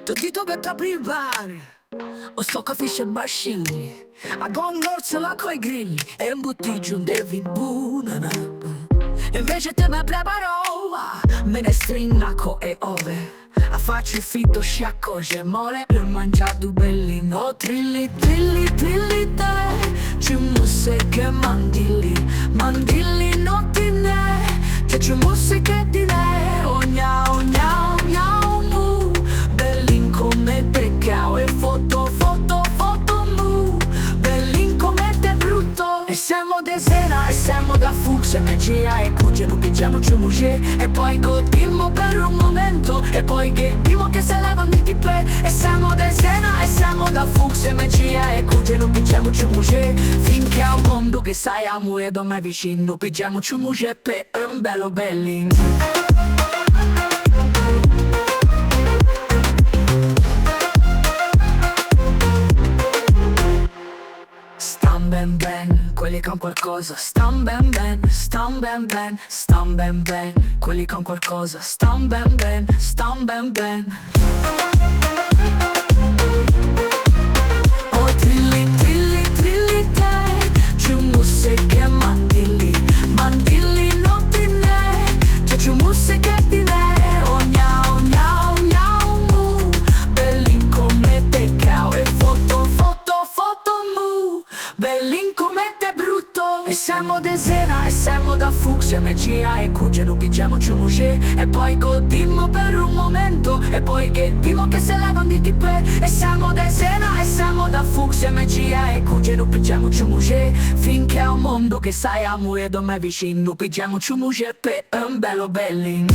Tutti dove t'aprivare o sto capisce bascini a gongorsela coi grilli e un bottiglio devi buona. Invece te me preparò me ne strinnaco e ove a farci fitto sciacco gemole per mangiare due belli no trilli trilli trilli te ci musse che mandilli mandilli nottine che ci musse che di ne ogna ogna ogna mu bellin come te cao e foto foto foto mu bellin come te brutto e siamo de sera e siamo da fucsia magia e cuccia non pigiamoci un musè e poi godimmo per un momento e poi godimmo che se levano di pe e siamo de sera e siamo da fucsia magia e cuccia non pigiamoci un musè finché a un mondo che sai amo e da me vicino pigiamoci un musè per un bello bellin. Stan ben ben, quelli con qualcosa. Stan ben ben, stan ben ben, stan ben ben, quelli con qualcosa. Stan ben ben, stan ben ben. Oh trilli trilli trilli te, ci musse che mandilli, mandilli nottine, ci musse che di ne, ogna ogna ogna mu, bellin come te cao e foto foto foto mu. Bellin come te brutto e siamo de sera e siamo da fucsia magia e cuccia non pigiamoci un musè e poi godimmo per un momento e poi godimmo che se levano di pe e siamo de sera e siamo da fucsia magia e cuccia non pigiamoci un musè finché a un mondo che sai amo e da me vicino pigiamoci un musè per un bello bellin.